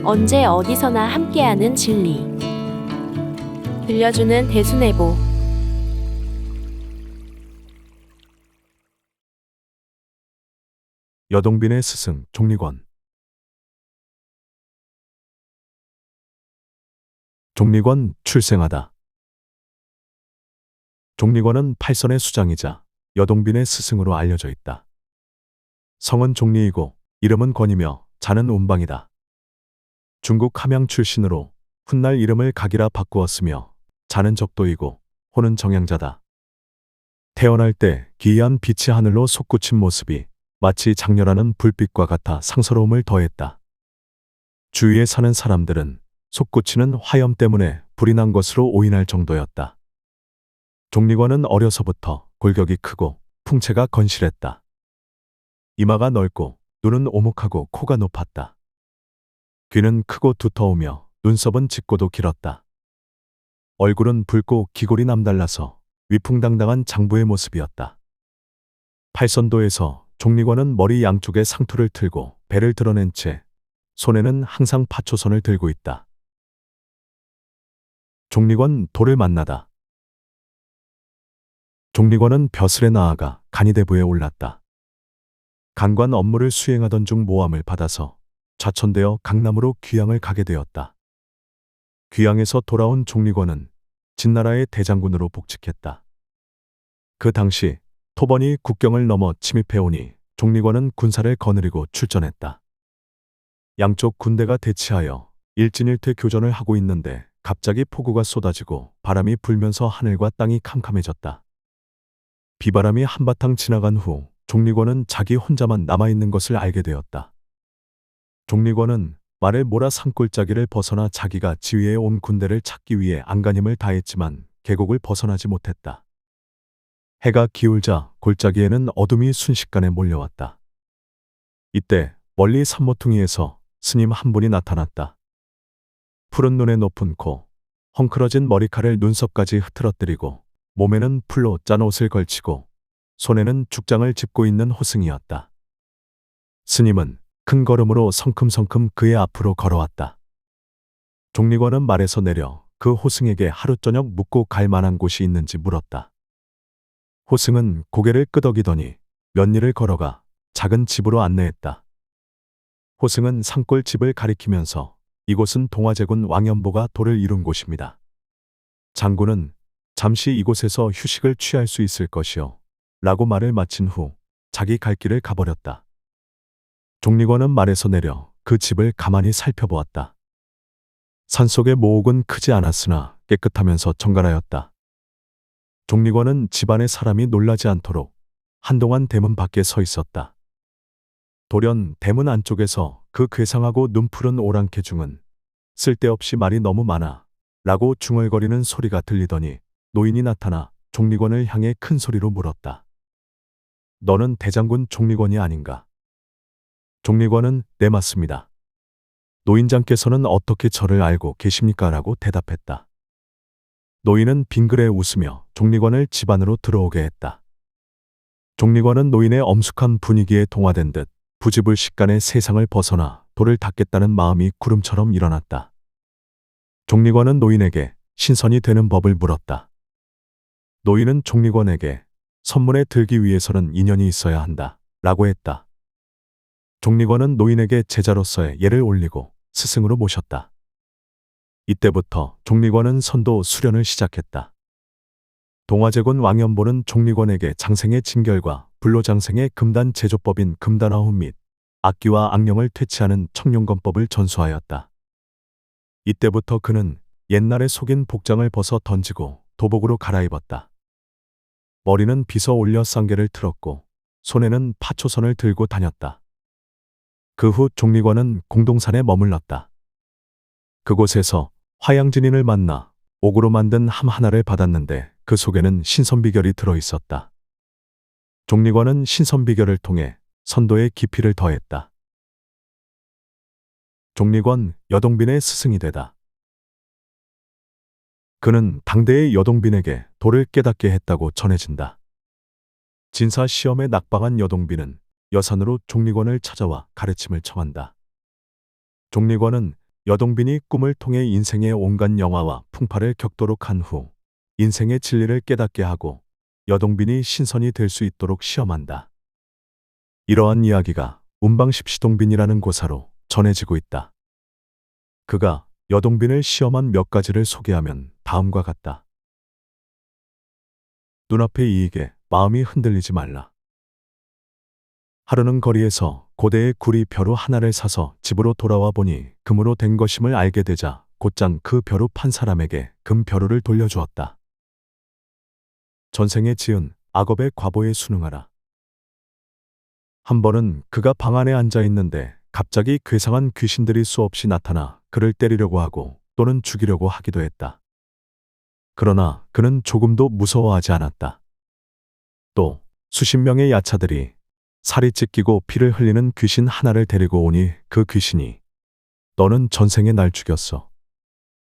언제 어디서나 함께하는 진리. 들려주는 대수내보. 여동빈의 스승 종리권. 종리권 출생하다. 종리권은 팔선의 수장이자 여동빈의 스승으로 알려져 있다. 성은 종리이고 이름은 권이며 자는 운방이다. 중국 함양 출신으로 훗날 이름을 각이라 바꾸었으며 자는 적도이고 호는 정양자다. 태어날 때 기이한 빛이 하늘로 솟구친 모습이 마치 장렬하는 불빛과 같아 상서로움을 더했다. 주위에 사는 사람들은 솟구치는 화염 때문에 불이 난 것으로 오인할 정도였다. 종리권은 어려서부터 골격이 크고 풍채가 건실했다. 이마가 넓고 눈은 오목하고 코가 높았다. 귀는 크고 두터우며 눈썹은 짙고도 길었다. 얼굴은 붉고 기골이 남달라서 위풍당당한 장부의 모습이었다. 팔선도에서 종리권은 머리 양쪽에 상투를 틀고 배를 드러낸 채 손에는 항상 파초선을 들고 있다. 종리권 돌을 만나다. 종리권은 벼슬에 나아가 간이대부에 올랐다. 간관 업무를 수행하던 중 모함을 받아서 좌천되어 강남으로 귀양을 가게 되었다. 귀양에서 돌아온 종리권은 진나라의 대장군으로 복직했다. 그 당시 토번이 국경을 넘어 침입해오니 종리권은 군사를 거느리고 출전했다. 양쪽 군대가 대치하여 일진일퇴 교전을 하고 있는데 갑자기 폭우가 쏟아지고 바람이 불면서 하늘과 땅이 캄캄해졌다. 비바람이 한바탕 지나간 후 종리권은 자기 혼자만 남아있는 것을 알게 되었다. 종리권은 말을 몰아 산골짜기를 벗어나 자기가 지휘해 온 군대를 찾기 위해 안간힘을 다했지만 계곡을 벗어나지 못했다. 해가 기울자 골짜기에는 어둠이 순식간에 몰려왔다. 이때 멀리 산모퉁이에서 스님 한 분이 나타났다. 푸른 눈에 높은 코, 헝클어진 머리칼을 눈썹까지 흐트러뜨리고 몸에는 풀로 짠 옷을 걸치고 손에는 죽장을 짚고 있는 호승이었다. 스님은 큰 걸음으로 성큼성큼 그의 앞으로 걸어왔다. 종리권은 말에서 내려 그 호승에게 하루 저녁 묵고 갈 만한 곳이 있는지 물었다. 호승은 고개를 끄덕이더니 몇 리를 걸어가 작은 집으로 안내했다. 호승은 산골 집을 가리키면서 이곳은 동화제군 왕연보가 돌을 이룬 곳입니다. 장군은 잠시 이곳에서 휴식을 취할 수 있을 것이요 라고 말을 마친 후 자기 갈 길을 가버렸다. 종리권은 말에서 내려 그 집을 가만히 살펴보았다. 산속의 모옥은 크지 않았으나 깨끗하면서 정갈하였다. 종리권은 집안의 사람이 놀라지 않도록 한동안 대문 밖에 서 있었다. 돌연 대문 안쪽에서 그 괴상하고 눈푸른 오랑캐 중은 쓸데없이 말이 너무 많아 라고 중얼거리는 소리가 들리더니 노인이 나타나 종리권을 향해 큰 소리로 물었다. 너는 대장군 종리권이 아닌가? 종리권은 네 맞습니다. 노인장께서는 어떻게 저를 알고 계십니까? 라고 대답했다. 노인은 빙그레 웃으며 종리권을 집 안으로 들어오게 했다. 종리권은 노인의 엄숙한 분위기에 동화된 듯 부지불식간에 세상을 벗어나 돌을 닦겠다는 마음이 구름처럼 일어났다. 종리권은 노인에게 신선이 되는 법을 물었다. 노인은 종리권에게 선문에 들기 위해서는 인연이 있어야 한다 라고 했다. 종리권은 노인에게 제자로서의 예를 올리고 스승으로 모셨다. 이때부터 종리권은 선도 수련을 시작했다. 동화제군 왕연보는 종리권에게 장생의 진결과 불로장생의 금단 제조법인 금단화후 및 악기와 악령을 퇴치하는 청룡검법을 전수하였다. 이때부터 그는 옛날에 속인 복장을 벗어 던지고 도복으로 갈아입었다. 머리는 빗어 올려 쌍계를 틀었고 손에는 파초선을 들고 다녔다. 그 후 종리권은 공동산에 머물렀다. 그곳에서 화양진인을 만나 옥으로 만든 함 하나를 받았는데 그 속에는 신선비결이 들어있었다. 종리권은 신선비결을 통해 선도의 깊이를 더했다. 종리권 여동빈의 스승이 되다. 그는 당대의 여동빈에게 도를 깨닫게 했다고 전해진다. 진사 시험에 낙방한 여동빈은 여산으로 종리권을 찾아와 가르침을 청한다. 종리권은 여동빈이 꿈을 통해 인생의 온갖 영화와 풍파를 겪도록 한 후 인생의 진리를 깨닫게 하고 여동빈이 신선이 될 수 있도록 시험한다. 이러한 이야기가 운방십시동빈이라는 고사로 전해지고 있다. 그가 여동빈을 시험한 몇 가지를 소개하면 다음과 같다. 눈앞의 이익에 마음이 흔들리지 말라. 하루는 거리에서 고대의 구리 벼루 하나를 사서 집으로 돌아와 보니 금으로 된 것임을 알게 되자 곧장 그 벼루 판 사람에게 금 벼루를 돌려주었다. 전생에 지은 악업의 과보에 순응하라. 한 번은 그가 방 안에 앉아 있는데 갑자기 괴상한 귀신들이 수없이 나타나 그를 때리려고 하고 또는 죽이려고 하기도 했다. 그러나 그는 조금도 무서워하지 않았다. 또 수십 명의 야차들이 살이 찢기고 피를 흘리는 귀신 하나를 데리고 오니 그 귀신이 너는 전생에 날 죽였어.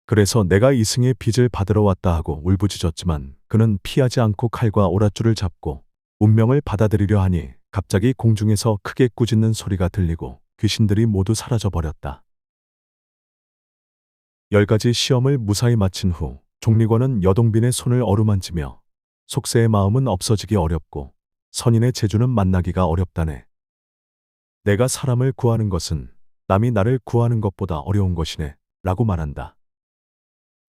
그래서 내가 이승의 빚을 받으러 왔다 하고 울부짖었지만 그는 피하지 않고 칼과 오랏줄을 잡고 운명을 받아들이려 하니 갑자기 공중에서 크게 꾸짖는 소리가 들리고 귀신들이 모두 사라져 버렸다. 10가지 시험을 무사히 마친 후 종리관은 여동빈의 손을 어루만지며 속세의 마음은 없어지기 어렵고 선인의 재주는 만나기가 어렵다네. 내가 사람을 구하는 것은 남이 나를 구하는 것보다 어려운 것이네 라고 말한다.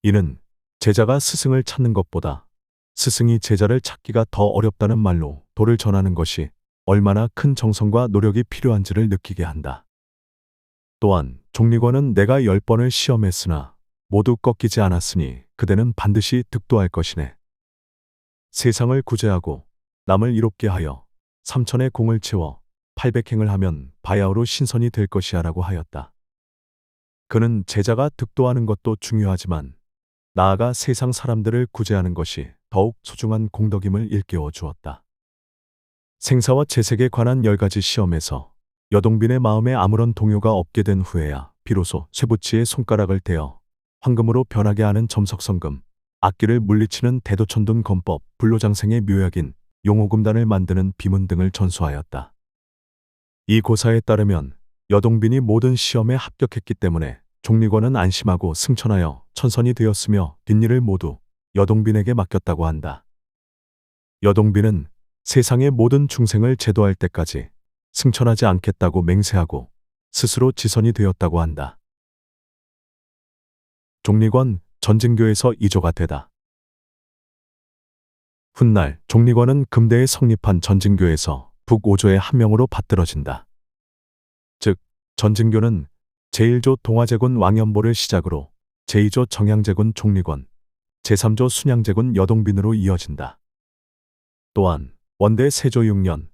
이는 제자가 스승을 찾는 것보다 스승이 제자를 찾기가 더 어렵다는 말로 도를 전하는 것이 얼마나 큰 정성과 노력이 필요한지를 느끼게 한다. 또한 종리관은 내가 10번을 시험했으나 모두 꺾이지 않았으니 그대는 반드시 득도할 것이네. 세상을 구제하고 남을 이롭게 하여 삼천의 공을 채워 800행을 하면 바야흐로 신선이 될 것이야 라고 하였다. 그는 제자가 득도하는 것도 중요하지만 나아가 세상 사람들을 구제하는 것이 더욱 소중한 공덕임을 일깨워 주었다. 생사와 재색에 관한 10가지 시험에서 여동빈의 마음에 아무런 동요가 없게 된 후에야 비로소 쇠붙이의 손가락을 대어 황금으로 변하게 하는 점석성금, 악기를 물리치는 대도천둔 검법, 불로장생의 묘약인 용호금단을 만드는 비문 등을 전수하였다. 이 고사에 따르면 여동빈이 모든 시험에 합격했기 때문에 종리관은 안심하고 승천하여 천선이 되었으며 뒷일을 모두 여동빈에게 맡겼다고 한다. 여동빈은 세상의 모든 중생을 제도할 때까지 승천하지 않겠다고 맹세하고 스스로 지선이 되었다고 한다. 종리관 전진교에서 이조가 되다. 훗날 종리관은 금대에 성립한 전진교에서 북오조의 한 명으로 받들어진다. 즉 전진교는 제1조 동화제군 왕연보를 시작으로 제2조 정양제군 종리관, 제3조 순양제군 여동빈으로 이어진다. 또한 원대 세조 6년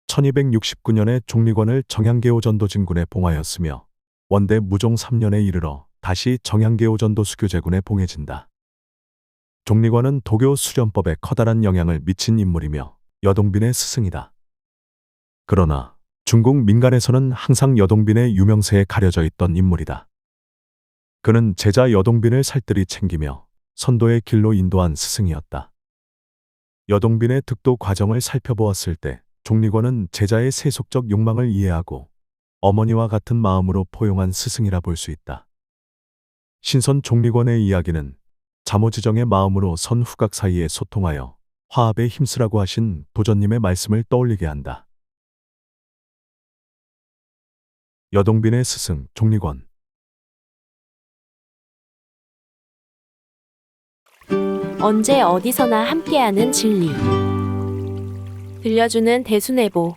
1269년에 종리관을 정양계오전도진군에 봉하였으며 원대 무종 3년에 이르러 다시 정양계오전도 수교제군에 봉해진다. 종리관은 도교 수련법에 커다란 영향을 미친 인물이며 여동빈의 스승이다. 그러나 중국 민간에서는 항상 여동빈의 유명세에 가려져 있던 인물이다. 그는 제자 여동빈을 살뜰히 챙기며 선도의 길로 인도한 스승이었다. 여동빈의 득도 과정을 살펴보았을 때 종리관은 제자의 세속적 욕망을 이해하고 어머니와 같은 마음으로 포용한 스승이라 볼 수 있다. 신선 종리관의 이야기는 자모지정의 마음으로 선후각 사이에 소통하여 화합에 힘쓰라고 하신 도전님의 말씀을 떠올리게 한다. 여동빈의 스승 종리관. 언제 어디서나 함께하는 진리. 들려주는 대순애보.